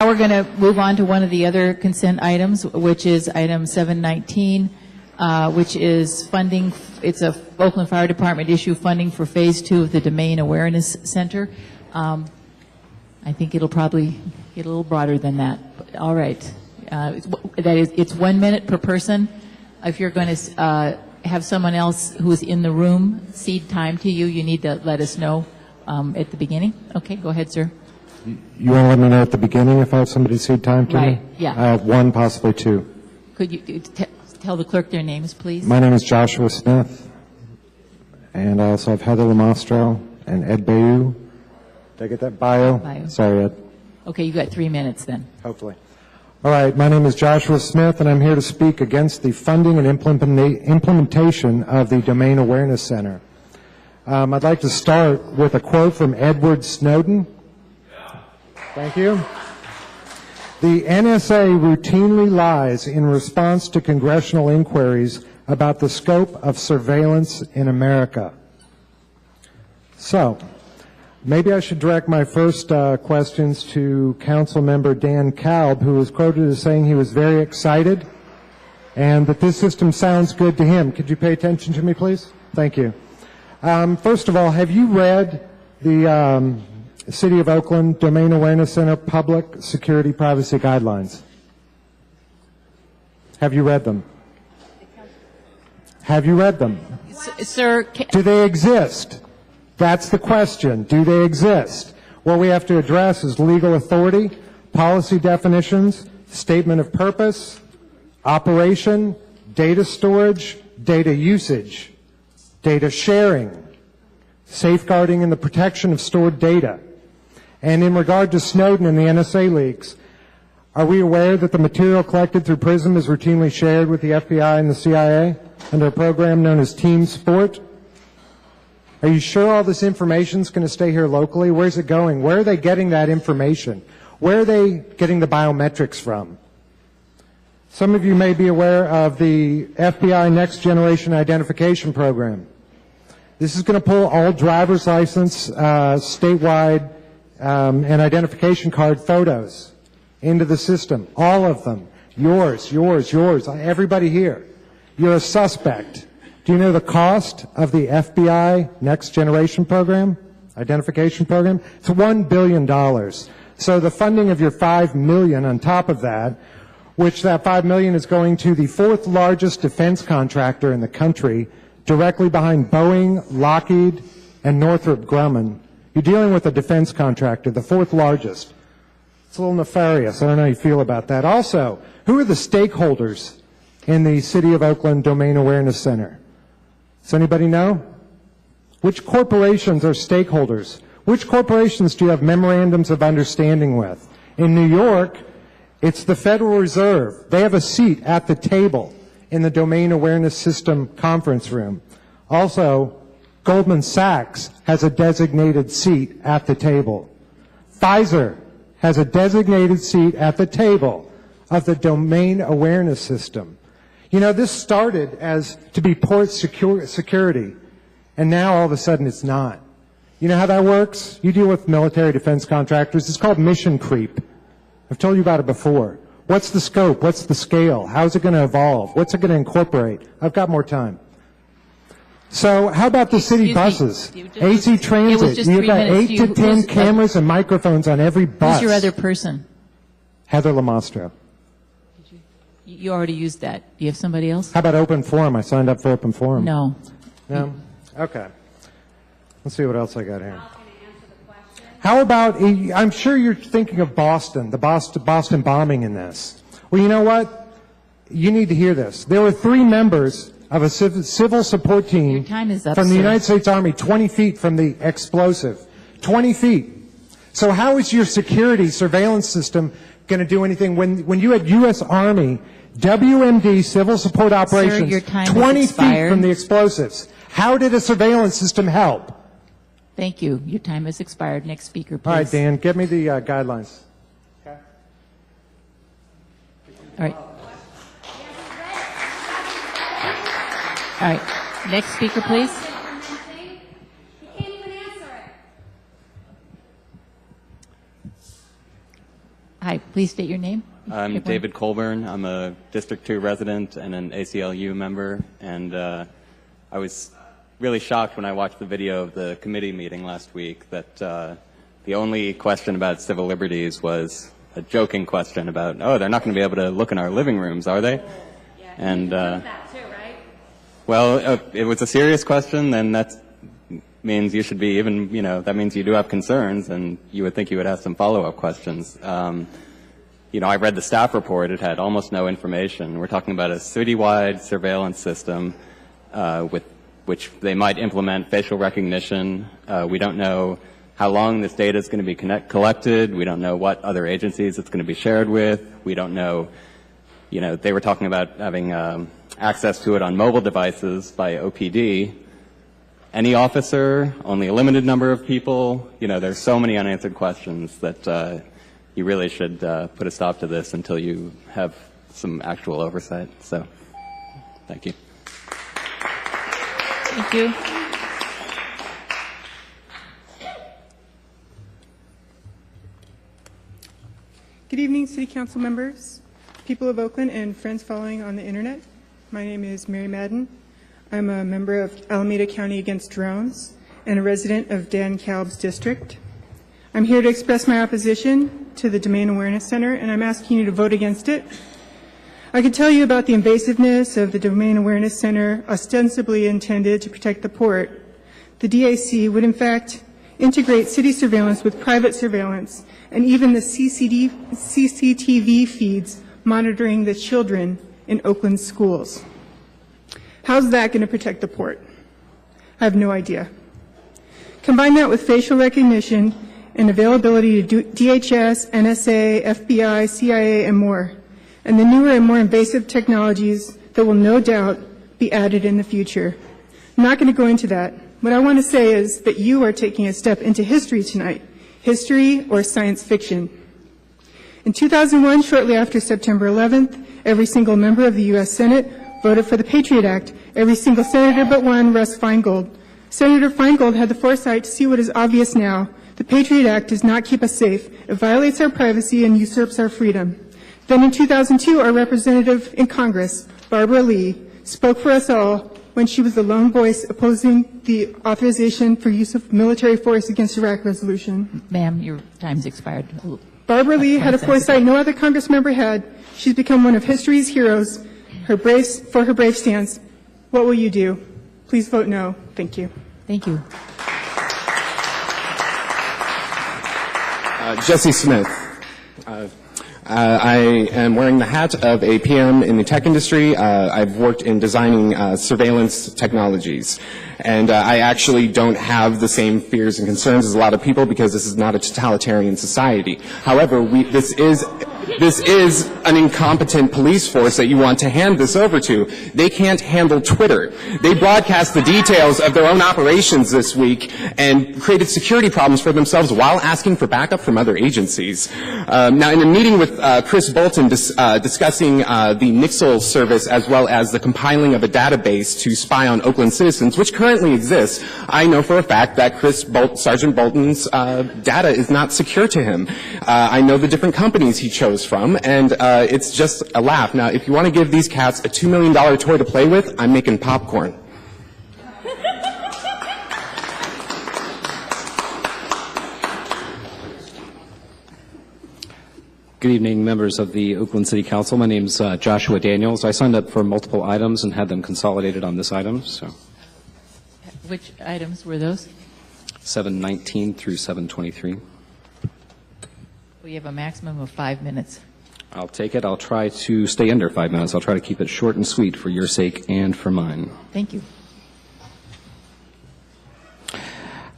we're going to move on to one of the other consent items, which is item 719, which is funding. It's a Oakland Fire Department issue funding for Phase 2 of the Domain Awareness Center. I think it'll probably get a little broader than that. All right. It's 1 minute per person. If you're going to have someone else who is in the room cede time to you, you need to let us know at the beginning. Okay, go ahead, sir. You want to let me know at the beginning if I have somebody cede time to me? Right, yeah. I have one, possibly two. Could you tell the clerk their names, please? My name is Joshua Smith, and I also have Heather Lamastro and Ed Bayou. Did I get that bio? Sorry, Ed. Okay, you got 3 minutes then. Hopefully. All right, my name is Joshua Smith, and I'm here to speak against the funding and implementation of the Domain Awareness Center. I'd like to start with a quote from Edward Snowden. Thank you. The NSA routinely lies in response to congressional inquiries about the scope of surveillance in America. So, maybe I should direct my first questions to Council Member Dan Kalb, who was quoted as saying he was very excited and that this system sounds good to him. Could you pay attention to me, please? Thank you. First of all, have you read the City of Oakland Domain Awareness Center Public Security Privacy Guidelines? Have you read them? Have you read them? Sir, do they exist? That's the question. Do they exist? What we have to address is legal authority, policy definitions, statement of purpose, operation, data storage, data usage, data sharing, safeguarding and the protection of stored data. And in regard to Snowden and the NSA leaks, are we aware that the material collected through PRISM is routinely shared with the FBI and the CIA under a program known as Team Sport? Are you sure all this information is going to stay here locally? Where's it going? Where are they getting that information? Where are they getting the biometrics from? Some of you may be aware of the FBI Next Generation Identification Program. This is going to pull all driver's license, statewide, and identification card photos into the system. All of them. Yours, yours, yours. Everybody here. You're a suspect. Do you know the cost of the FBI Next Generation Program, identification program? It's $1 billion. So the funding of your $5 million on top of that, which that $5 million is going to the fourth largest defense contractor in the country, directly behind Boeing, Lockheed, and Northrop Grumman. You're dealing with a defense contractor, the fourth largest. It's a little nefarious. I don't know how you feel about that. Also, who are the stakeholders in the City of Oakland Domain Awareness Center? Does anybody know? Which corporations are stakeholders? Which corporations do you have memorandums of understanding with? In New York, it's the Federal Reserve. They have a seat at the table in the Domain Awareness System conference room. Also, Goldman Sachs has a designated seat at the table. Pfizer has a designated seat at the table of the Domain Awareness System. You know, this started as to be port security, and now all of a sudden it's not. You know how that works? You deal with military defense contractors. It's called mission creep. I've told you about it before. What's the scope? What's the scale? How's it going to evolve? What's it going to incorporate? I've got more time. So how about the city buses? AC Transit. You've got 8 to 10 cameras and microphones on every bus. Who's your other person? Heather Lamastro. You already used that. Do you have somebody else? How about Open Forum? I signed up for Open Forum. No. No? Okay. Let's see what else I got here. How about, I'm sure you're thinking of Boston, the Boston bombing in this. Well, you know what? You need to hear this. There were 3 members of a civil support team from the United States Army 20 feet from the explosive. 20 feet. So how is your security surveillance system going to do anything when you had U.S. Army WMD civil support operations 20 feet from the explosives? How did a surveillance system help? Thank you. Your time has expired. Next speaker, please. All right, Dan, get me the guidelines. Okay. All right. All right. Next speaker, please. He can't even answer it. Hi. Please state your name. I'm David Colburn. I'm a District 2 resident and an ACLU member, and I was really shocked when I watched the video of the committee meeting last week that the only question about civil liberties was a joking question about, oh, they're not going to be able to look in our living rooms, are they? Yeah, And that too, right? well, if it was a serious question, then that means you should be even, that means you do have concerns, and you would think you would have some follow-up questions. I read the staff report. It had almost no information. We're talking about a citywide surveillance system with which they might implement facial recognition. We don't know how long this data is going to be collected. We don't know what other agencies it's going to be shared with. We don't know, they were talking about having access to it on mobile devices by OPD. Any officer, only a limited number of people. There's so many unanswered questions that you really should put a stop to this until you have some actual oversight. So, thank you. Thank you. Good evening, City Council members, people of Oakland, and friends following on the internet. My name is Mary Madden. I'm a member of Alameda County Against Drones and a resident of Dan Kalb's district. I'm here to express my opposition to the Domain Awareness Center, and I'm asking you to vote against it. I could tell you about the invasiveness of the Domain Awareness Center, ostensibly intended to protect the port. The DAC would in fact integrate city surveillance with private surveillance and even the CCTV feeds monitoring the children in Oakland schools. How's that going to protect the port? I have no idea. Combine that with facial recognition and availability to DHS, NSA, FBI, CIA, and more, and the newer and more invasive technologies that will no doubt be added in the future. I'm not going to go into that. What I want to say is that you are taking a step into history tonight, history or science fiction. In 2001, shortly after September 11th, every single member of the U.S. Senate voted for the Patriot Act, every single senator but one, Russ Feingold. Senator Feingold had the foresight to see what is obvious now. The Patriot Act does not keep us safe. It violates our privacy and usurps our freedom. Then in 2002, our representative in Congress, Barbara Lee, spoke for us all when she was the lone voice opposing the authorization for use of military force against Iraq resolution. Ma'am, your time's expired. Barbara Lee had a foresight no other Congress member had. She's become one of history's heroes for her brave stance. What will you do? Please vote no. Thank you. Thank you. Jesse Smith. I am wearing the hat of a PM in the tech industry. I've worked in designing surveillance technologies. And I actually don't have the same fears and concerns as a lot of people because this is not a totalitarian society. However, this is an incompetent police force that you want to hand this over to. They can't handle Twitter. They broadcast the details of their own operations this week and created security problems for themselves while asking for backup from other agencies. Now, in a meeting with Chris Bolton discussing the Nixle service as well as the compiling of a database to spy on Oakland citizens, which currently exists, I know for a fact that Sergeant Bolton's data is not secure to him. I know the different companies he chose from, and it's just a laugh. Now, if you want to give these cats a $2 million toy to play with, I'm making popcorn. Good evening, members of the Oakland City Council. My name is Joshua Daniels. I signed up for multiple items and had them consolidated on this item. So, Which items were those? 719 through 723. We have a maximum of 5 minutes. I'll take it. I'll try to stay under 5 minutes. I'll try to keep it short and sweet for your sake and for mine. Thank you.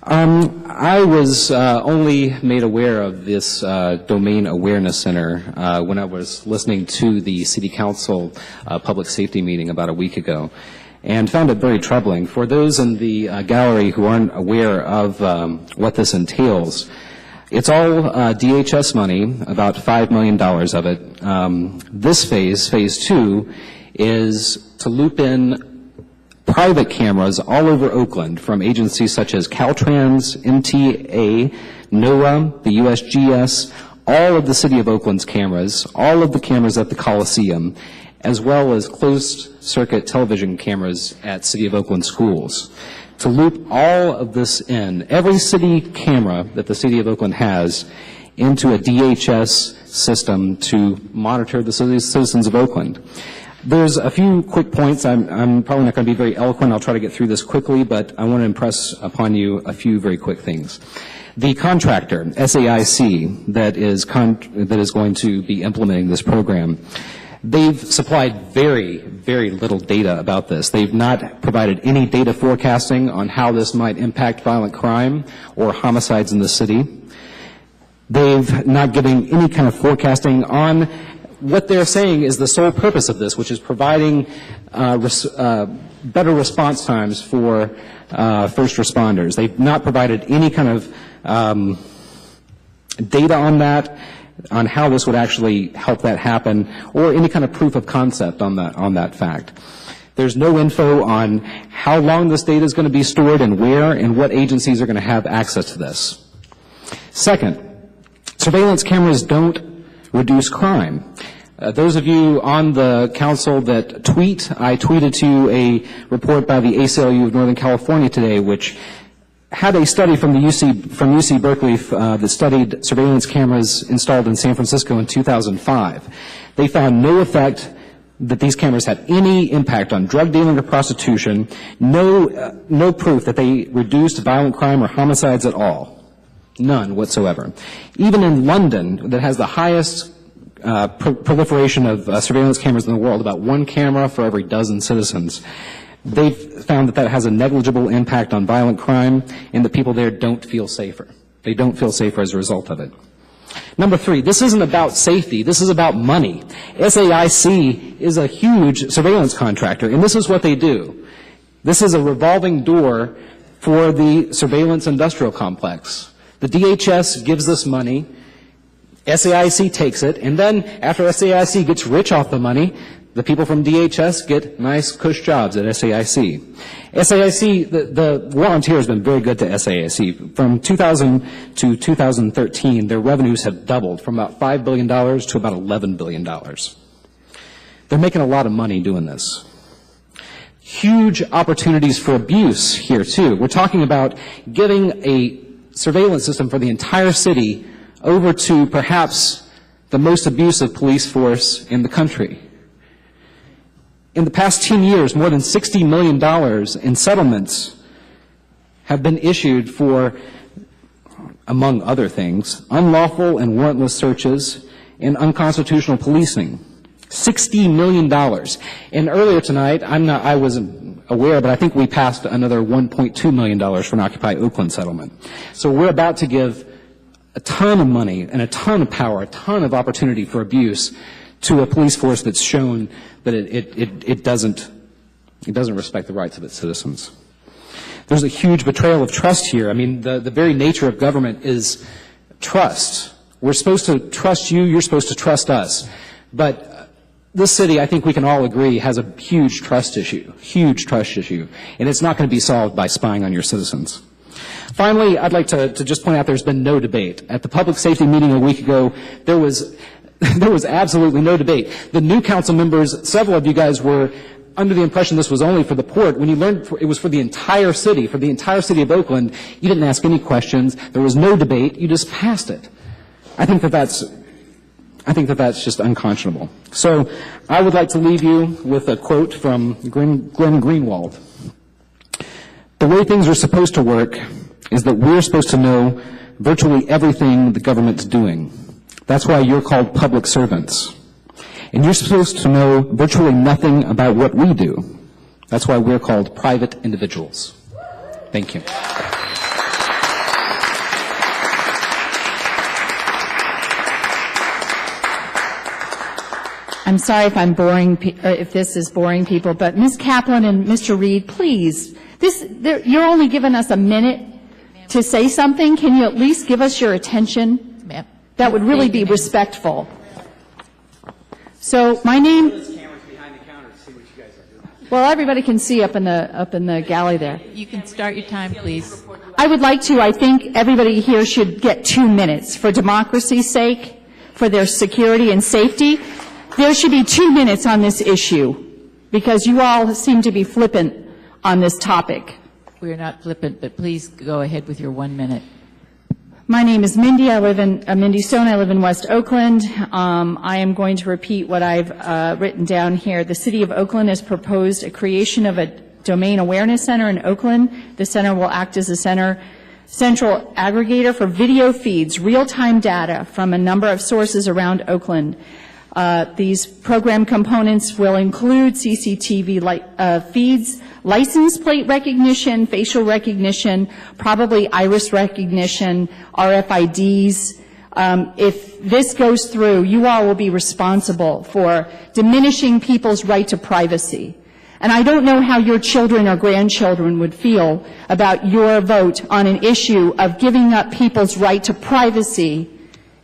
I was only made aware of this Domain Awareness Center when I was listening to the City Council public safety meeting about a week ago, and found it very troubling. For those in the gallery who aren't aware of what this entails, it's all DHS money, about $5 million of it. This phase 2, is to loop in private cameras all over Oakland from agencies such as Caltrans, MTA, NOAA, the USGS, all of the City of Oakland's cameras, all of the cameras at the Coliseum, as well as closed-circuit television cameras at City of Oakland schools. To loop all of this in, every city camera that the City of Oakland has, into a DHS system to monitor the citizens of Oakland. There's a few quick points. I'm probably not going to be very eloquent. I'll try to get through this quickly, but I want to impress upon you a few very quick things. The contractor, SAIC, that is going to be implementing this program, they've supplied very, very little data about this. They've not provided any data forecasting on how this might impact violent crime or homicides in the city. They've not given any kind of forecasting on what they're saying is the sole purpose of this, which is providing better response times for first responders. They've not provided any kind of data on that, on how this would actually help that happen, or any kind of proof of concept on that fact. There's no info on how long this data is going to be stored and where, and what agencies are going to have access to this. Second, surveillance cameras don't reduce crime. Those of you on the council that tweet, I tweeted to you a report by the ACLU of Northern California today, which had a study from UC Berkeley that studied surveillance cameras installed in San Francisco in 2005. They found no effect that these cameras had any impact on drug dealing or prostitution, no proof that they reduced violent crime or homicides at all. None whatsoever. Even in London, that has the highest proliferation of surveillance cameras in the world, about one camera for every dozen citizens, they've found that has a negligible impact on violent crime, and the people there don't feel safer. They don't feel safer as a result of it. Number three, this isn't about safety. This is about money. SAIC is a huge surveillance contractor, and this is what they do. This is a revolving door for the surveillance industrial complex. The DHS gives this money, SAIC takes it, and then after SAIC gets rich off the money, the people from DHS get nice cush jobs at SAIC. SAIC, the war on terror has been very good to SAIC. From 2000 to 2013, their revenues have doubled from about $5 billion to about $11 billion. They're making a lot of money doing this. Huge opportunities for abuse here, too. We're talking about giving a surveillance system for the entire city over to perhaps the most abusive police force in the country. In the past 10 years, more than $60 million in settlements have been issued for, among other things, unlawful and warrantless searches and unconstitutional policing. $60 million. And earlier tonight, I wasn't aware, but I think we passed another $1.2 million for an Occupy Oakland settlement. So we're about to give a ton of money and a ton of power, a ton of opportunity for abuse to a police force that's shown that it doesn't respect the rights of its citizens. There's a huge betrayal of trust here. I mean, the very nature of government is trust. We're supposed to trust you, you're supposed to trust us. But this city, I think we can all agree, has a huge trust issue, and it's not going to be solved by spying on your citizens. Finally, I'd like to just point out there's been no debate. At the public safety meeting a week ago, there was absolutely no debate. The new council members, several of you guys were under the impression this was only for the port. When you learned it was for the entire city of Oakland, you didn't ask any questions. There was no debate. You just passed it. I think that that's just unconscionable. So I would like to leave you with a quote from Glenn Greenwald. The way things are supposed to work is that we're supposed to know virtually everything the government's doing. That's why you're called public servants. And you're supposed to know virtually nothing about what we do. That's why we're called private individuals. Thank you. I'm sorry if I'm boring, if this is boring people, but Ms. Kaplan and Mr. Reed, please, you're only giving us a minute to say something. Can you at least give us your attention? Ma'am. That would really be respectful. So my name. Well, everybody can see up in the galley there. You can start your time, please. I would like to. I think everybody here should get 2 minutes for democracy's sake. for their security and safety. There should be 2 minutes on this issue, because you all seem to be flippant on this topic. We are not flippant, but please go ahead with your 1 minute. My name is Mindy. I live in Mindy Stone. I live in West Oakland. I am going to repeat what I've written down here. The City of Oakland has proposed a creation of a domain awareness center in Oakland. The center will act as a central aggregator for video feeds, real-time data from a number of sources around Oakland. These program components will include CCTV feeds, license plate recognition, facial recognition, probably iris recognition, RFIDs. If this goes through, you all will be responsible for diminishing people's right to privacy. And I don't know how your children or grandchildren would feel about your vote on an issue of giving up people's right to privacy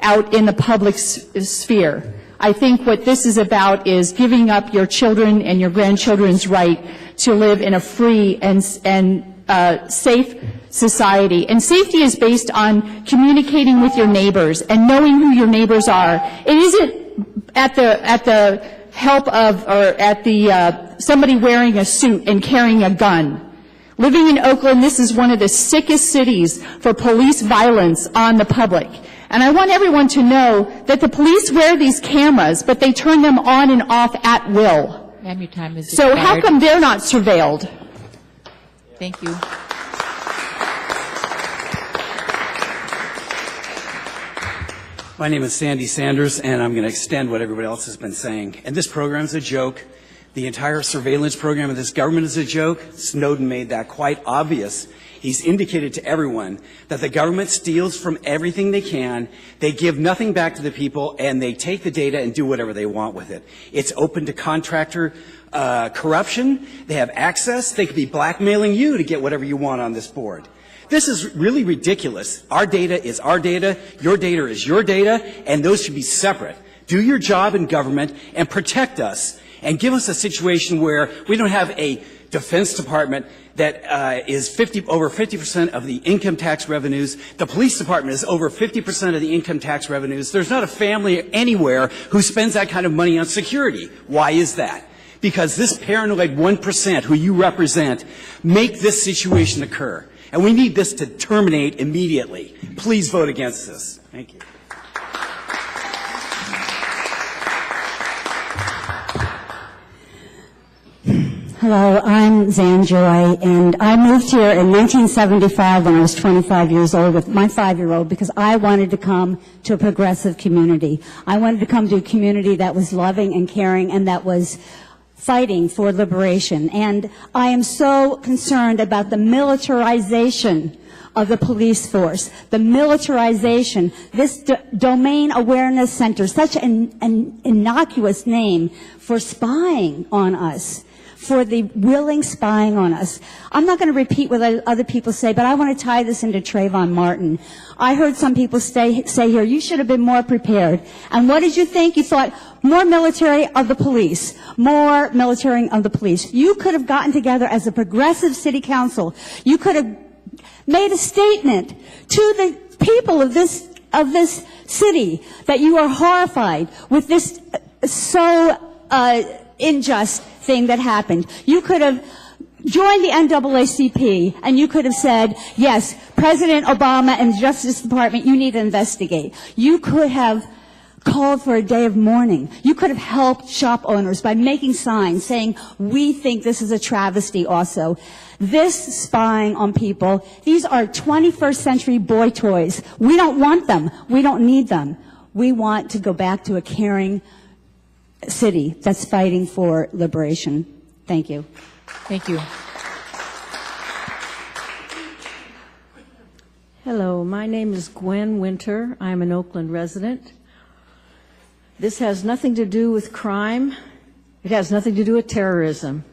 out in the public sphere. I think what this is about is giving up your children and your grandchildren's right to live in a free and safe society. And safety is based on communicating with your neighbors and knowing who your neighbors are. It isn't at the help of or at the somebody wearing a suit and carrying a gun. Living in Oakland, this is one of the sickest cities for police violence on the public. And I want everyone to know that the police wear these cameras, but they turn them on and off at will. Ma'am, your time is So how expired. come they're not surveilled? Thank you. My name is Sandy Sanders, and I'm going to extend what everybody else has been saying. And this program is a joke. The entire surveillance program of this government is a joke. Snowden made that quite obvious. He's indicated to everyone that the government steals from everything they can, they give nothing back to the people, and they take the data and do whatever they want with it. It's open to contractor corruption. They have access. They could be blackmailing you to get whatever you want on this board. This is really ridiculous. Our data is our data, your data is your data, and those should be separate. Do your job in government and protect us, and give us a situation where we don't have a Defense Department that is over 50% of the income tax revenues. The police department is over 50% of the income tax revenues. There's not a family anywhere who spends that kind of money on security. Why is that? Because this paranoid 1% who you represent make this situation occur. And we need this to terminate immediately. Please vote against this. Thank you. Hello, I'm Zan Joy, and I moved here in 1975 when I was 25 years old with my 5-year-old because I wanted to come to a progressive community. I wanted to come to a community that was loving and caring and that was fighting for liberation. And I am so concerned about the militarization of the police force, the militarization, this domain awareness center, such an innocuous name for spying on us, for the willing spying on us. I'm not going to repeat what other people say, but I want to tie this into Trayvon Martin. I heard some people say here, you should have been more prepared. And what did you think? You thought, more military of the police, more military of the police. You could have gotten together as a progressive city council. You could have made a statement to the people of this city that you are horrified with this so unjust thing that happened. You could have joined the NAACP and you could have said, yes, President Obama and the Justice Department, you need to investigate. You could have called for a day of mourning. You could have helped shop owners by making signs saying, we think this is a travesty also. This spying on people, these are 21st century boy toys. We don't want them. We don't need them. We want to go back to a caring city that's fighting for liberation. Thank you. Thank you. Hello, my name is Gwen Winter. I'm an Oakland resident. This has nothing to do with crime. It has nothing to do with terrorism.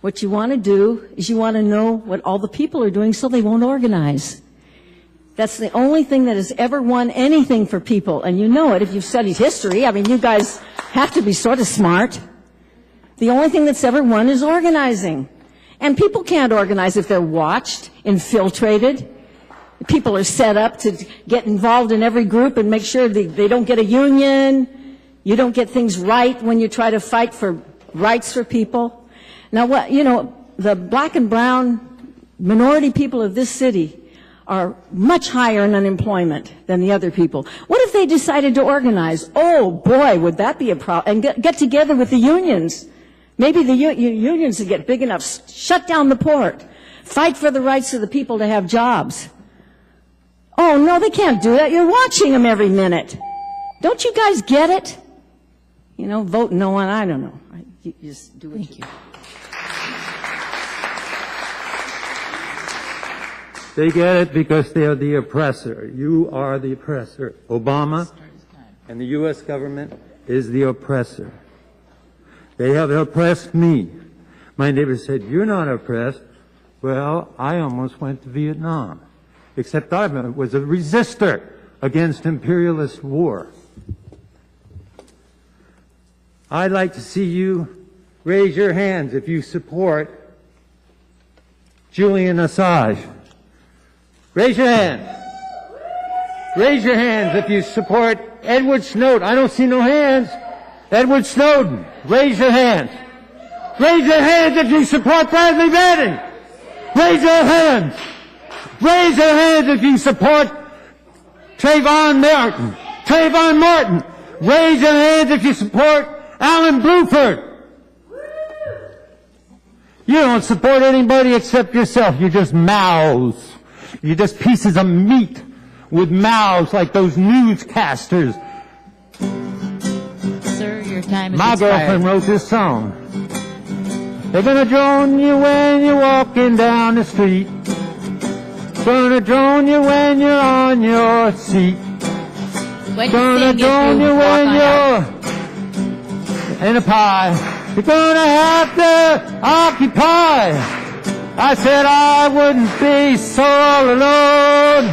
What you want to do is you want to know what all the people are doing so they won't organize. That's the only thing that has ever won anything for people, and you know it if you've studied history. I mean, you guys have to be sort of smart. The only thing that's ever won is organizing. And people can't organize if they're watched, infiltrated. People are set up to get involved in every group and make sure they don't get a union. You don't get things right when you try to fight for rights for people. Now, the black and brown minority people of this city are much higher in unemployment than the other people. What if they decided to organize? Oh, boy, would that be a problem. And get together with the unions. Maybe the unions would get big enough, shut down the port, fight for the rights of the people to have jobs. Oh, no, they can't do that. You're watching them every minute. Don't you guys get it? Vote no on, I don't know. You just do what you do. They get it because they are the oppressor. You are the oppressor. Obama and the U.S. government is the oppressor. They have oppressed me. My neighbor said, "You're not oppressed." Well, I almost went to Vietnam, except I was a resistor against imperialist war. I'd like to see you raise your hands if you support Julian Assange. Raise your hand. Raise your hands if you support Edward Snowden. I don't see no hands. Edward Snowden. Raise your hands. Raise your hands if you support Bradley Manning. Raise your hands. Raise your hands if you support Trayvon Martin. Trayvon Martin. Raise your hands if you support Alan Bluford. You don't support anybody except yourself. You're just mouths. You're just pieces of meat with mouths like those newscasters. Sir, your time is My expired. girlfriend wrote this song. They're gonna drone you when you're walking down the street. Gonna drone you when you're on your seat. When Gonna drone you when you're in a pie. You're gonna have to occupy. I said I wouldn't be so all alone.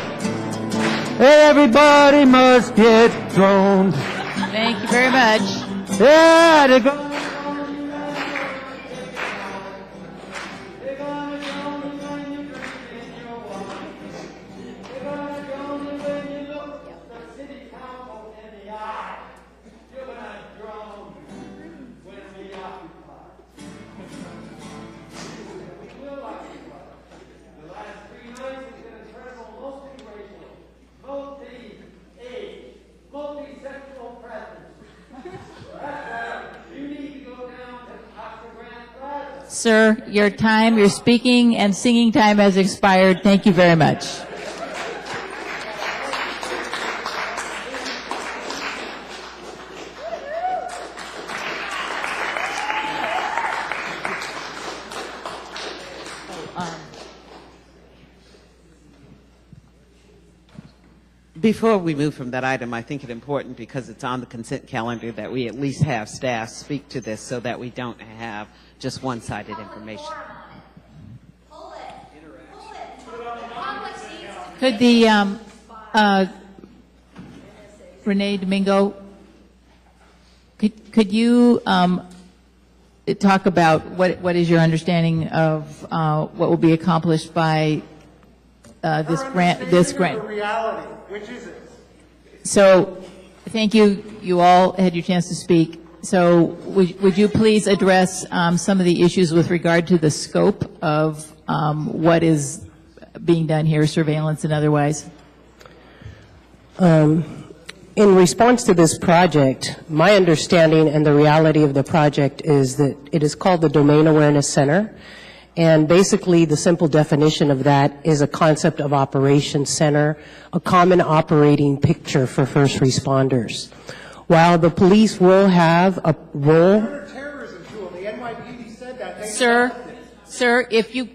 Everybody must get droned. Thank you very much. Yeah, they're gonna Sir, your time, your speaking and singing time has expired. Thank you very much. Before we move from that item, I think it's important because it's on the consent calendar that we at least have staff speak to this so that we don't have just one-sided information. Could the Renee Domingo, could you talk about what is your understanding of what will be accomplished by this grant? Reality. Which is it? So, thank you. You all had your chance to speak. So, would you please address some of the issues with regard to the scope of what is being done here, surveillance and otherwise? In response to this project, my understanding and the reality of the project is that it is called the Domain Awareness Center. And basically, the simple definition of that is a concept of operations center, a common operating picture for first responders. While the police will have a role... Counterterrorism tool. The NYPD said that. Sir, if you...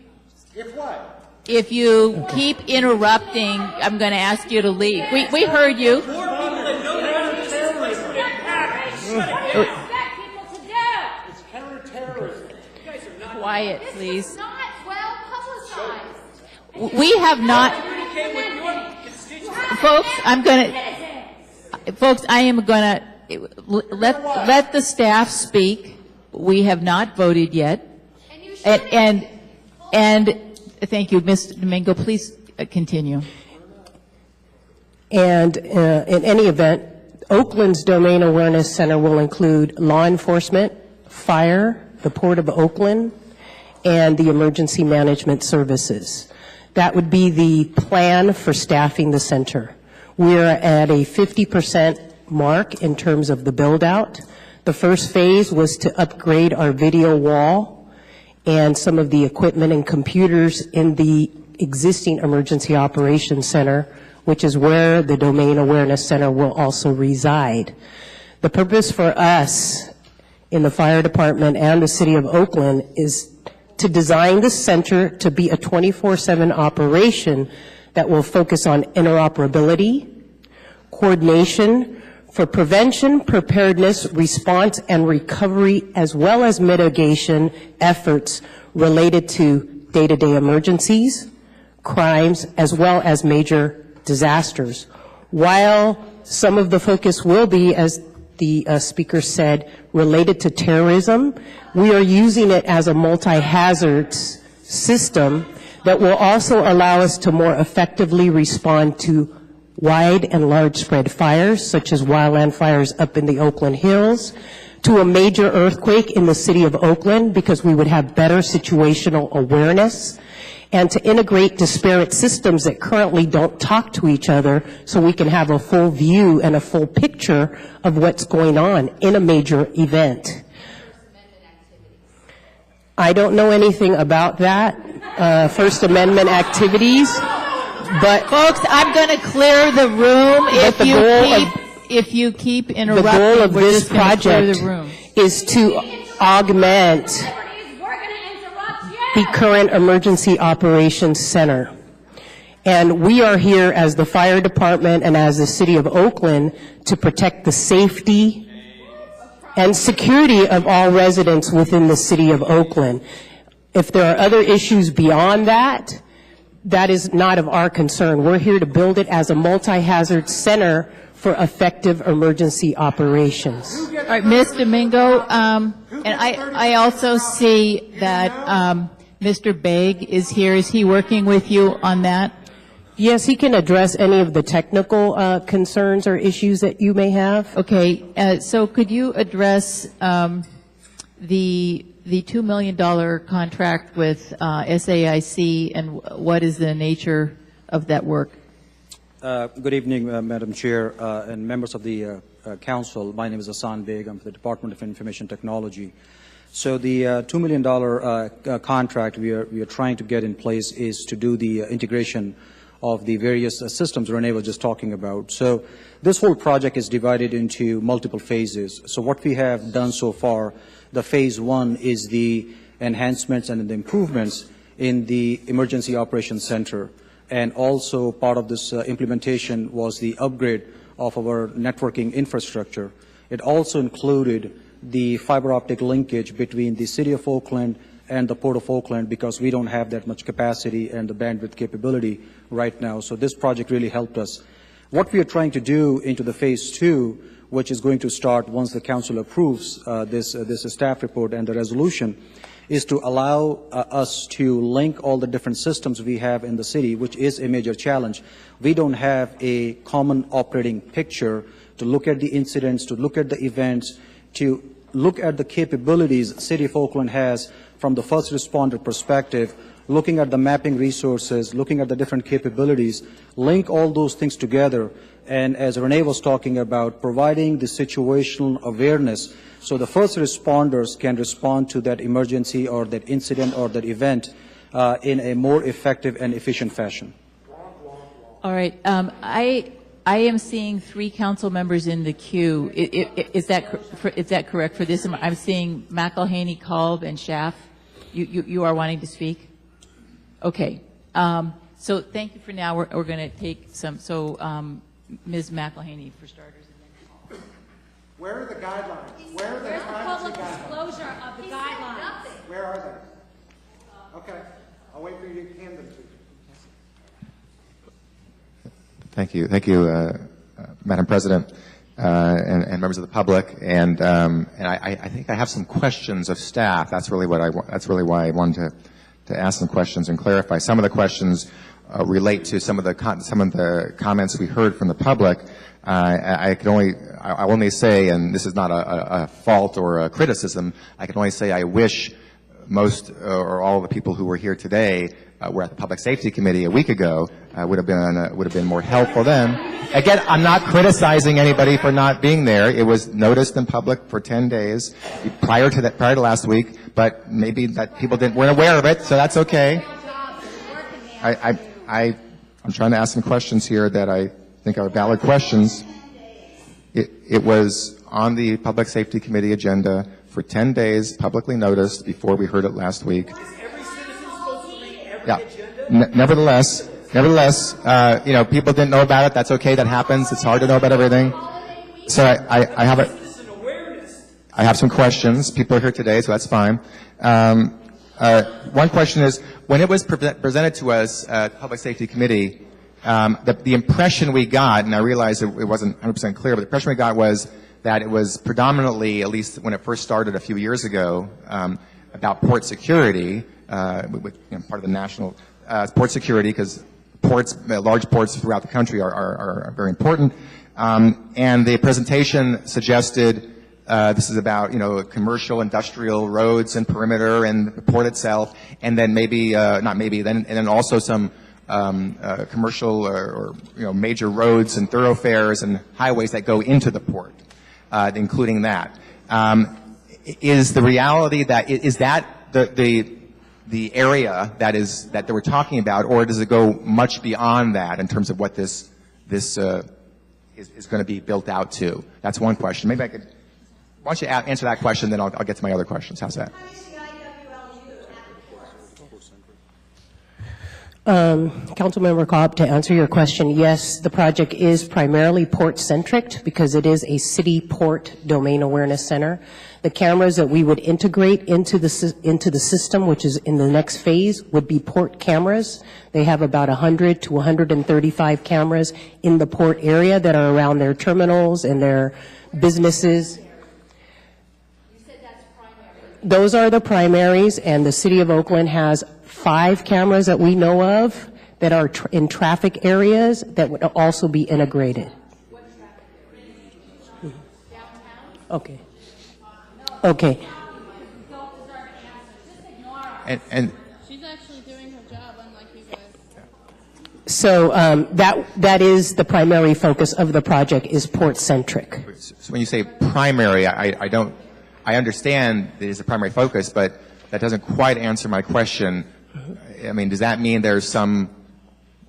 If what? If you keep interrupting, I'm going to ask you to leave. We heard you. It's counterterrorism. Quiet, please. It's not well publicized. We have not, folks. I am going to let the staff speak. We have not voted yet, and thank you, Ms. Domingo. Please continue. And in any event, Oakland's Domain Awareness Center will include law enforcement, fire, the Port of Oakland, and the emergency management services. That would be the plan for staffing the center. We're at a 50% mark in terms of the build-out. The first phase was to upgrade our video wall and some of the equipment and computers in the existing Emergency Operations Center, which is where the Domain Awareness Center will also reside. The purpose for us in the fire department and the city of Oakland is to design the center to be a 24/7 operation that will focus on interoperability, coordination for prevention, preparedness, response, and recovery, as well as mitigation efforts related to day-to-day emergencies, crimes, as well as major disasters. While some of the focus will be, as the speaker said, related to terrorism, we are using it as a multi-hazards system that will also allow us to more effectively respond to wide and large spread fires, such as wildland fires up in the Oakland Hills, to a major earthquake in the city of Oakland, because we would have better situational awareness, and to integrate disparate systems that currently don't talk to each other so we can have a full view and a full picture of what's going on in a major event. I don't know anything about that, First Amendment activities, but... Folks, I'm going to clear the room if you keep interrupting. The goal of we're this just gonna clear project the room. is to augment the current Emergency Operations Center. And we are here as the fire department and as the city of Oakland to protect the safety and security of all residents within the city of Oakland. If there are other issues beyond that, that is not of our concern. We're here to build it as a multi-hazard center for effective emergency operations. All right, Ms. Domingo, and I also see that Mr. Begg is here. Is he working with you on that? Yes, he can address any of the technical concerns or issues that you may have. Okay, so could you address the $2 million contract with SAIC, and what is the nature of that work? Good evening, Madam Chair and members of the Council. My name is Hassan Beg. I'm from the Department of Information Technology. So the $2 million contract we are trying to get in place is to do the integration of the various systems Renee was just talking about. So this whole project is divided into multiple phases. So what we have done so far, the phase one is the enhancements and the improvements in the Emergency Operations Center. And also part of this implementation was the upgrade of our networking infrastructure. It also included the fiber optic linkage between the City of Oakland and the Port of Oakland, because we don't have that much capacity and the bandwidth capability right now. So this project really helped us. What we are trying to do into the phase two, which is going to start once the Council approves this staff report and the resolution, is to allow us to link all the different systems we have in the city, which is a major challenge. We don't have a common operating picture to look at the incidents, to look at the events, to look at the capabilities City of Oakland has from the first responder perspective, looking at the mapping resources, looking at the different capabilities, link all those things together, and as Renee was talking about, providing the situational awareness so the first responders can respond to that emergency or that incident or that event in a more effective and efficient fashion. All right. I am seeing 3 council members in the queue. Is that correct for this? I'm seeing McElhaney, Kolb, and Schaff. You are wanting to speak? Okay. So thank you for now. We're going to take some. So Ms. McElhaney for starters. Where are the guidelines? Where are the Where's the public guidelines? disclosure of the guidelines? Where are they? Okay. I'll wait for you to hand them to me. Thank you, Madam President, and members of the public. And I think I have some questions of staff. That's really why I wanted to ask some questions and clarify. Some of the questions relate to some of the comments we heard from the public. I will only say, and this is not a fault or a criticism, I can only say I wish most or all of the people who were here today were at the Public Safety Committee a week ago. Would have been more helpful then. Again, I'm not criticizing anybody for not being there. It was noticed in public for 10 days prior to last week, but maybe that people weren't aware of it, so that's okay. I'm trying to ask some questions here that I think are valid questions. It was on the Public Safety Committee agenda for 10 days, publicly noticed before we heard it last week. Yeah. Nevertheless, people didn't know about it. That's okay. That happens. It's hard to know about everything. So I have some questions. People are here today, so that's fine. One question is, when it was presented to us at the Public Safety Committee, the impression we got, and I realize it wasn't 100% clear, but the impression we got was that it was predominantly, at least when it first started a few years ago, about port security, with part of the national port security, because ports, large ports throughout the country are very important. And the presentation suggested this is about, commercial, industrial roads and perimeter and the port itself, and then and then also some commercial or major roads and thoroughfares and highways that go into the port, including that. Is the reality that is that the area that they were talking about, or does it go much beyond that in terms of what this is going to be built out to? That's one question. Maybe I could. Why don't you answer that question, then I'll get to my other questions. How's that? Councilmember Cobb, to answer your question, yes, the project is primarily port-centric because it is a city port domain awareness center. The cameras that we would integrate into the system, which is in the next phase, would be port cameras. They have about 100 to 135 cameras in the port area that are around their terminals and their businesses. Those are the primaries, and the City of Oakland has 5 cameras that we know of that are in traffic areas that would also be integrated. What traffic areas? Okay. Okay. And she's actually doing her job, unlike you guys. So that is the primary focus of the project, is port-centric. So when you say primary, I understand that it's a primary focus, but that doesn't quite answer my question. I mean, does that mean there's some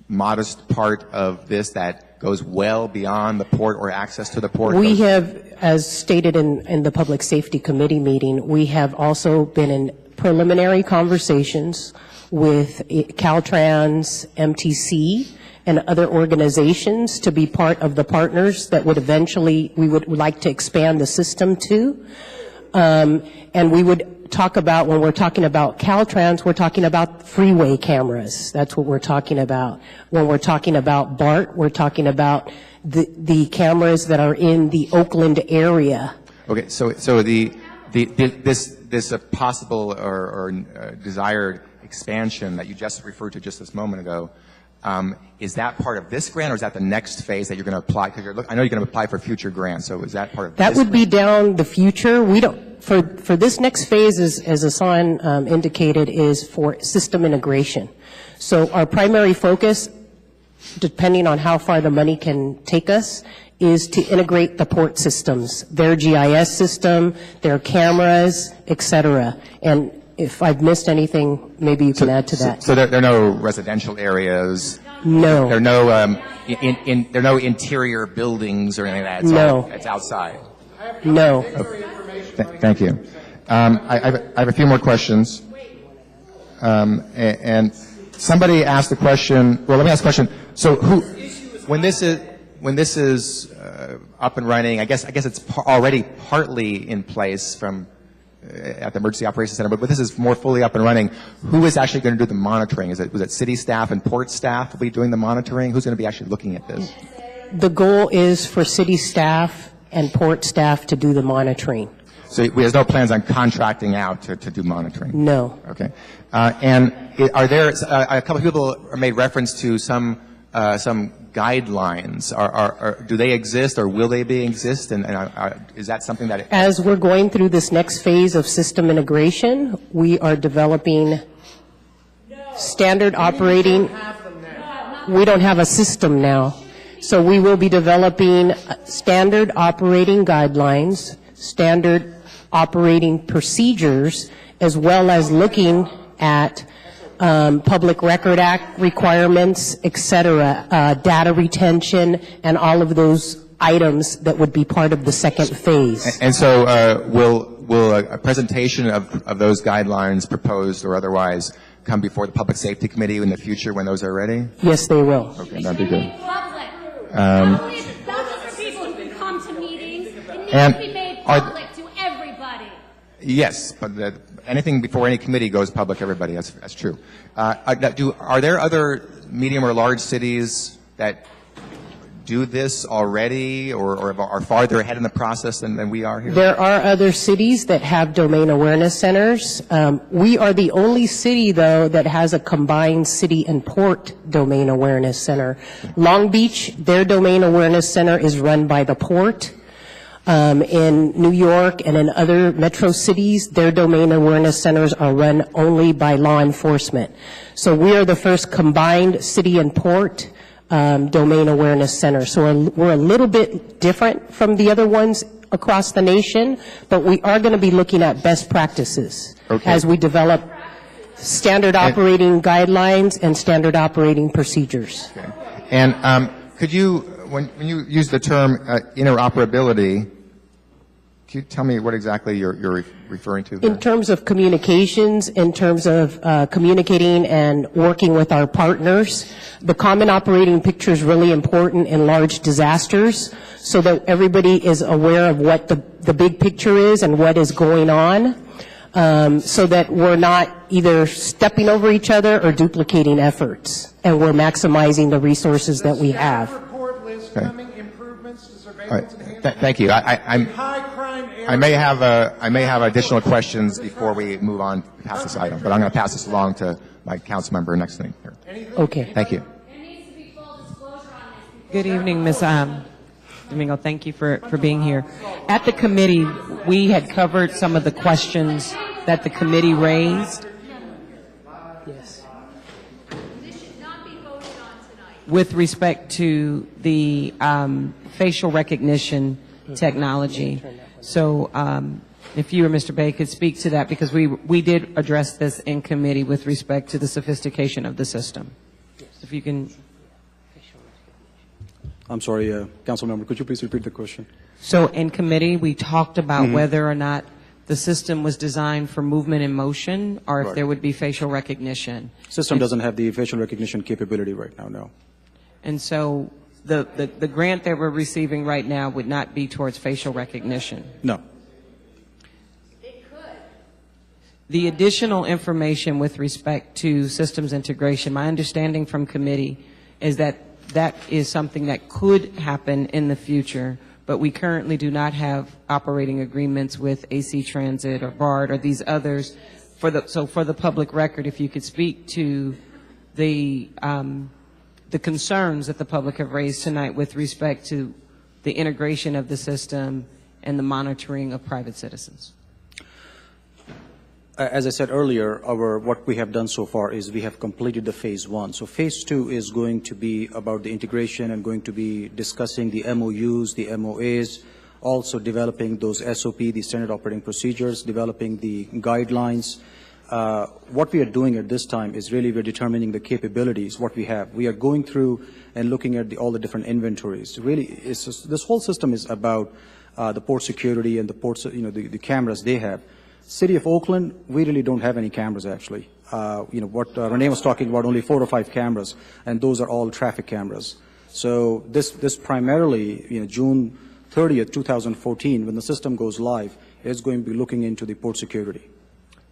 modest part of this that goes well beyond the port or access to the port? We have, as stated in the Public Safety Committee meeting, we have also been in preliminary conversations with Caltrans, MTC, and other organizations to be part of the partners that would eventually, we would like to expand the system to. And we would talk about, when we're talking about Caltrans, we're talking about freeway cameras. That's what we're talking about. When we're talking about BART, we're talking about the cameras that are in the Oakland area. Okay, so this possible or desired expansion that you just referred to just this moment ago, is that part of this grant, or is that the next phase that you're going to apply? Because I know you're going to apply for future grants, so is that part of that? Would be down the future. We don't, for this next phase, as Hassan indicated, is for system integration. So our primary focus, depending on how far the money can take us, is to integrate the port systems, their GIS system, their cameras, et cetera. And if I've missed anything, maybe you can add to that. So there are no residential areas? No. There are no, there are no interior buildings or anything like that? No. It's outside? No. Thank you. I have a few more questions. And somebody asked the question, well, let me ask the question. So when this is up and running, I guess it's already partly in place from at the Emergency Operations Center, but this is more fully up and running. Who is actually going to do the monitoring? Was it city staff and port staff will be doing the monitoring? Who's going to be actually looking at this? The goal is for city staff and port staff to do the monitoring. So there's no plans on contracting out to do monitoring? No. Okay. And are there, a couple of people made reference to some guidelines. Do they exist or will they exist? And is that something that... As we're going through this next phase of system integration, we are developing standard operating... We don't have a system now. So we will be developing standard operating guidelines, standard operating procedures, as well as looking at Public Record Act requirements, et cetera, data retention, and all of those items that would be part of the second phase. And so will a presentation of those guidelines, proposed or otherwise, come before the Public Safety Committee in the future when those are ready? Yes, they will. Okay, that'd be good. Public. Not only is it thousands of people who can come to meetings, it needs to be made public to everybody. Yes, but anything before any committee goes public, everybody, that's true. Are there other medium or large cities that do this already or are farther ahead in the process than we are here? There are other cities that have domain awareness centers. We are the only city, though, that has a combined city and port domain awareness center. Long Beach, their domain awareness center is run by the port. In New York and in other metro cities, their domain awareness centers are run only by law enforcement. So we are the first combined city and port domain awareness center. So we're a little bit different from the other ones across the nation, but we are going to be looking at best practices as we develop standard operating guidelines and standard operating procedures. Okay. And could you, when you use the term interoperability, can you tell me what exactly you're referring to? In terms of communications, in terms of communicating and working with our partners, the common operating picture is really important in large disasters so that everybody is aware of what the big picture is and what is going on, so that we're not either stepping over each other or duplicating efforts, and we're maximizing the resources that we have. Thank you. I may have additional questions before we move on past this item, but I'm going to pass this along to my council member next thing here. Okay. Thank you. Good evening, Ms. Domingo. Thank you for being here. At the committee, we had covered some of the questions that the committee raised. Yes. With respect to the facial recognition technology. So if you or Mr. Bay could speak to that, because we did address this in committee with respect to the sophistication of the system. If you can. I'm sorry, Council Member, could you please repeat the question? So in committee, we talked about whether or not the system was designed for movement and motion, or if there would be facial recognition. System doesn't have the facial recognition capability right now, no. And so the grant that we're receiving right now would not be towards facial recognition. No. It could. The additional information with respect to systems integration, my understanding from committee is that that is something that could happen in the future, but we currently do not have operating agreements with AC Transit or BART or these others. So for the public record, if you could speak to the concerns that the public have raised tonight with respect to the integration of the system and the monitoring of private citizens. As I said earlier, what we have done so far is we have completed the phase 1. So phase 2 is going to be about the integration and going to be discussing the MOUs, the MOAs, also developing those SOP, the standard operating procedures, developing the guidelines. What we are doing at this time is really we're determining the capabilities, what we have. We are going through and looking at all the different inventories. Really, this whole system is about the port security and the ports, the cameras they have. City of Oakland, we really don't have any cameras actually. What Renee was talking about, only 4 or 5 cameras, and those are all traffic cameras. So this primarily, June 30th, 2014, when the system goes live, is going to be looking into the port security.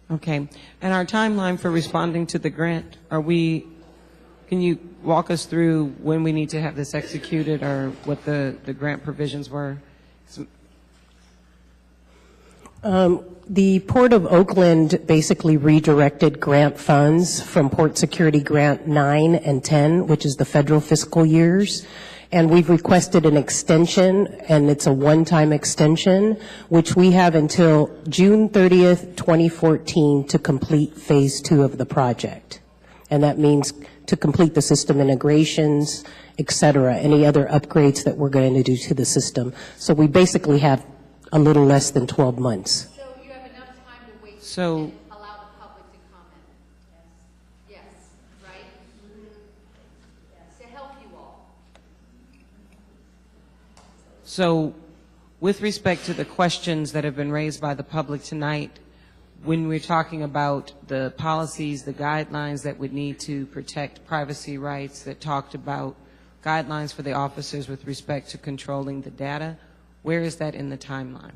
Okay. And our timeline for responding to the grant, can you walk us through when we need to have this executed or what the grant provisions were? The Port of Oakland basically redirected grant funds from Port Security Grant 9 and 10, which is the federal fiscal years, and we've requested an extension, and it's a one-time extension, which we have until June 30th, 2014 to complete phase 2 of the project. And that means to complete the system integrations, et cetera, any other upgrades that we're going to do to the system. So we basically have a little less than 12 months. So, Allow the public to comment. Yes, right? To help you all. so with respect to the questions that have been raised by the public tonight, when we're talking about the policies, the guidelines that would need to protect privacy rights, that talked about guidelines for the officers with respect to controlling the data, where is that in the timeline?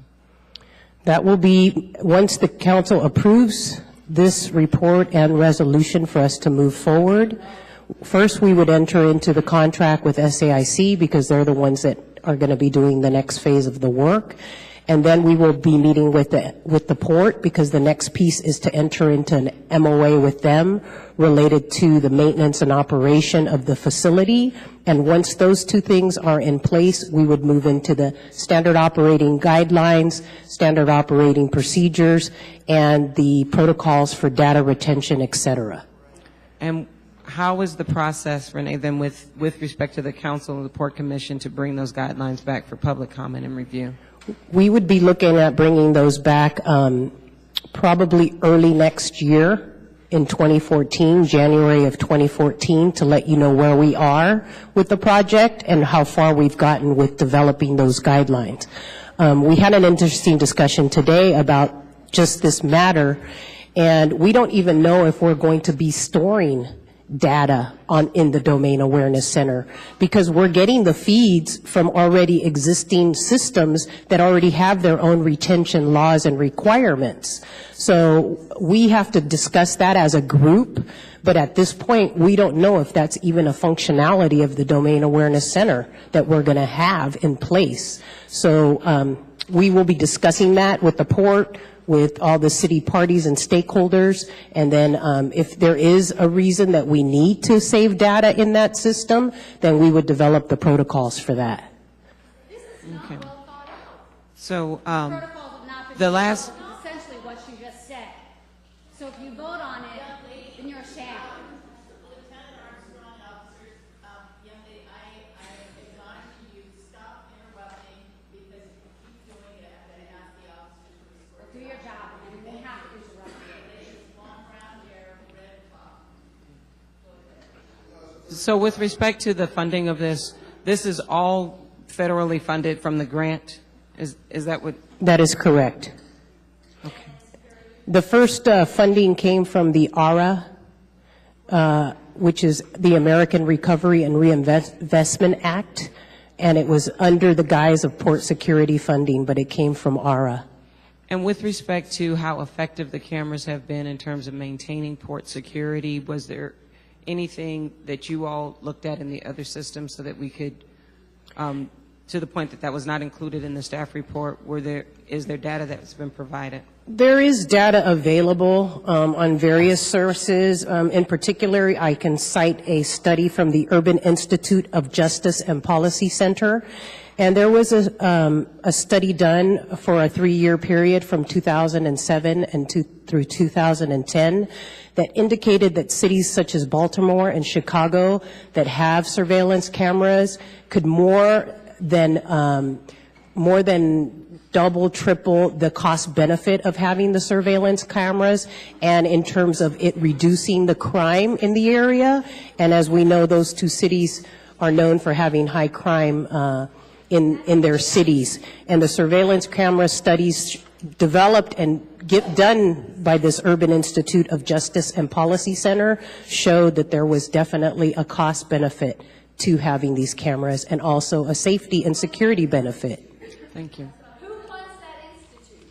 That will be, once the council approves this report and resolution for us to move forward, first we would enter into the contract with SAIC because they're the ones that are going to be doing the next phase of the work. And then we will be meeting with the port because the next piece is to enter into an MOA with them related to the maintenance and operation of the facility. And once those two things are in place, we would move into the standard operating guidelines, standard operating procedures, and the protocols for data retention, et cetera. And how is the process, Renee, then with respect to the council and the Port Commission to bring those guidelines back for public comment and review? We would be looking at bringing those back probably early next year in 2014, January of 2014, to let you know where we are with the project and how far we've gotten with developing those guidelines. We had an interesting discussion today about just this matter, and we don't even know if we're going to be storing data in the Domain Awareness Center because we're getting the feeds from already existing systems that already have their own retention laws and requirements. So we have to discuss that as a group, but at this point we don't know if that's even a functionality of the Domain Awareness Center that we're going to have in place. So we will be discussing that with the port, with all the city parties and stakeholders, and then if there is a reason that we need to save data in that system, then we would develop the protocols for that. Okay. So the last... Essentially what you just said. So if you vote on it, then you're a sham. Do your job, and they have to interrupt you. So with respect to the funding of this is all federally funded from the grant? Is that what? That is correct. Okay. The first funding came from the ARA, which is the American Recovery and Reinvestment Act, and it was under the guise of port security funding, but it came from ARA. And with respect to how effective the cameras have been in terms of maintaining port security, was there anything that you all looked at in the other systems so that we could, to the point that that was not included in the staff report, is there data that's been provided? There is data available on various sources. In particular, I can cite a study from the Urban Institute of Justice and Policy Center. And there was a study done for a 3-year period from 2007 through 2010 that indicated that cities such as Baltimore and Chicago that have surveillance cameras could more than double, triple the cost benefit of having the surveillance cameras, and in terms of it reducing the crime in the area. And as we know, those two cities are known for having high crime in their cities. And the surveillance camera studies developed and done by this Urban Institute of Justice and Policy Center showed that there was definitely a cost benefit to having these cameras and also a safety and security benefit. Thank you. Who funds that institute?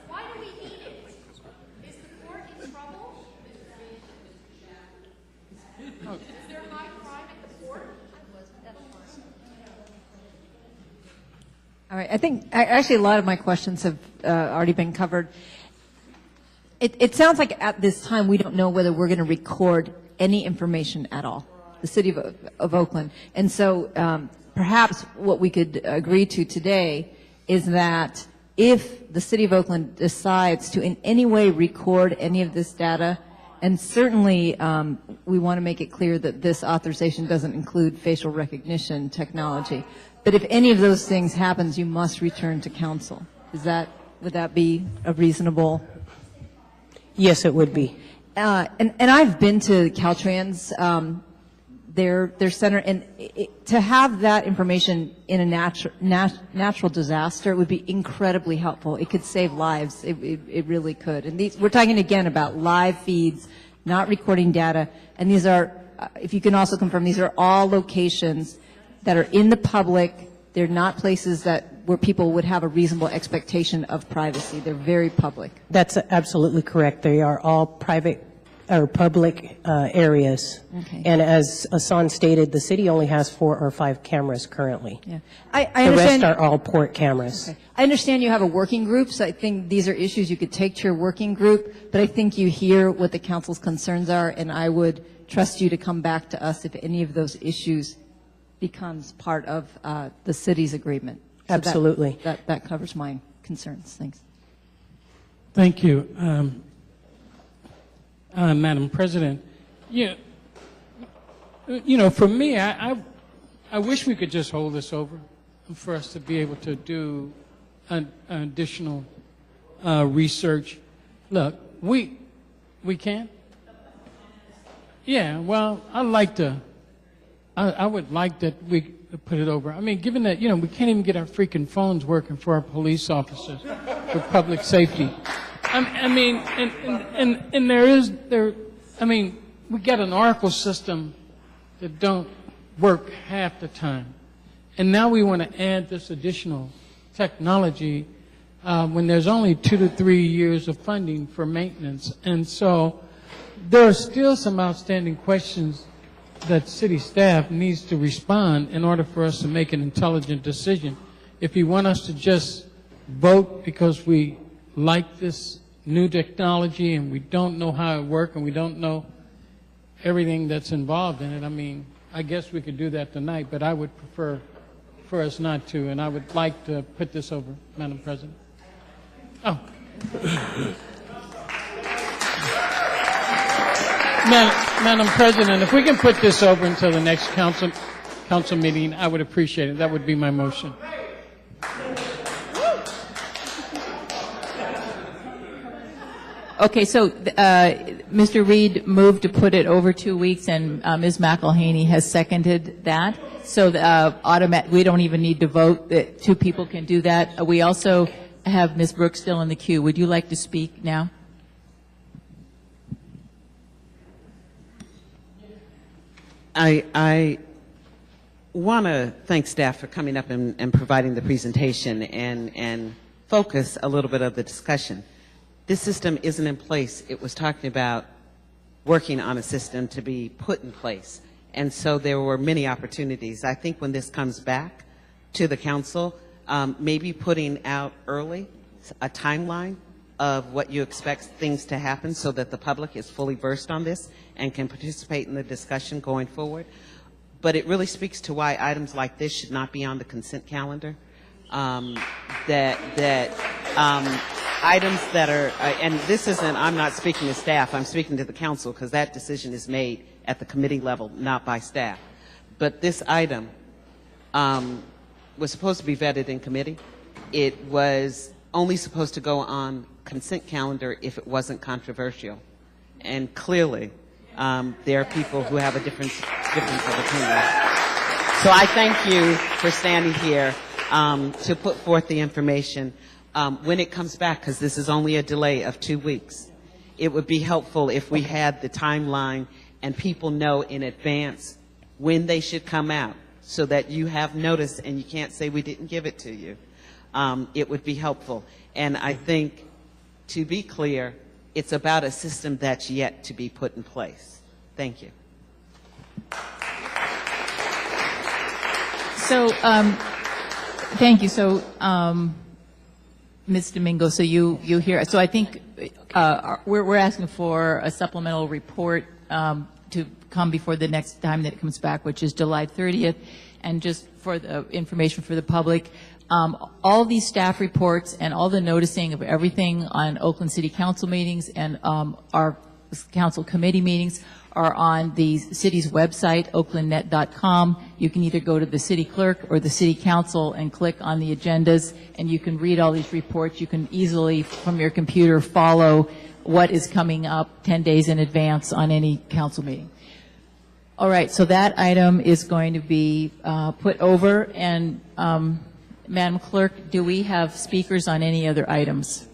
Why do we need it? Is the court in trouble? Is there high crime at the court? All right. I think actually a lot of my questions have already been covered. It sounds like at this time we don't know whether we're going to record any information at all, the city of Oakland. And so perhaps what we could agree to today is that if the city of Oakland decides to in any way record any of this data, and certainly we want to make it clear that this authorization doesn't include facial recognition technology, but if any of those things happens, you must return to council. Would that be a reasonable? Yes, it would be. And I've been to Caltrans, their center, and to have that information in a natural disaster would be incredibly helpful. It could save lives. It really could. And we're talking again about live feeds, not recording data. And these are, if you can also confirm, these are all locations that are in the public. They're not places where people would have a reasonable expectation of privacy. They're very public. That's absolutely correct. They are all private or public areas. Okay. And as Hassan stated, the city only has 4 or 5 cameras currently. Yeah. The rest are all port cameras. Okay. I understand you have a working group, so I think these are issues you could take to your working group, but I think you hear what the council's concerns are, and I would trust you to come back to us if any of those issues becomes part of the city's agreement. So Absolutely. That covers my concerns. Thanks. Thank you. Madam President, for me, I wish we could just hold this over for us to be able to do additional research. Look, we can. Yeah, well, I would like that we put it over. I mean, given that, we can't even get our freaking phones working for our police officers for public safety. I mean, we got an Oracle system that don't work half the time. And now we want to add this additional technology when there's only 2 to 3 years of funding for maintenance. And so there are still some outstanding questions that city staff needs to respond in order for us to make an intelligent decision. If you want us to just vote because we like this new technology and we don't know how it works and we don't know everything that's involved in it, I mean, I guess we could do that tonight, but I would prefer for us not to, and I would like to put this over, Madam President. Oh. Madam President, if we can put this over until the next council meeting, I would appreciate it. That would be my motion. Okay, so Mr. Reed moved to put it over 2 weeks, and Ms. McElhaney has seconded that. So we don't even need to vote. 2 people can do that. We also have Ms. Brooks still in the queue. Would you like to speak now? I want to thank staff for coming up and providing the presentation and focus a little bit of the discussion. This system isn't in place. It was talking about working on a system to be put in place. And so there were many opportunities. I think when this comes back to the council, maybe putting out early a timeline of what you expect things to happen so that the public is fully versed on this and can participate in the discussion going forward. But it really speaks to why items like this should not be on the consent calendar. Items that are, and this isn't, I'm not speaking to staff, I'm speaking to the council because that decision is made at the committee level, not by staff. But this item was supposed to be vetted in committee. It was only supposed to go on consent calendar if it wasn't controversial. And clearly, there are people who have a difference of opinion. So I thank you for standing here to put forth the information. When it comes back, because this is only a delay of 2 weeks, it would be helpful if we had the timeline and people know in advance when they should come out so that you have notice and you can't say we didn't give it to you. It would be helpful. And I think, to be clear, it's about a system that's yet to be put in place. Thank you. So Thank you. So, Ms. Domingo, so you hear, so I think we're asking for a supplemental report to come before the next time that it comes back, which is July 30th. And just for the information for the public, all these staff reports and all the noticing of everything on Oakland City Council meetings and our council committee meetings are on the city's website, oaklandnet.com. You can either go to the city clerk or the city council and click on the agendas, and you can read all these reports. You can easily, from your computer, follow what is coming up 10 days in advance on any council meeting. All right, so that item is going to be put over. And Madam Clerk, do we have speakers on any other items?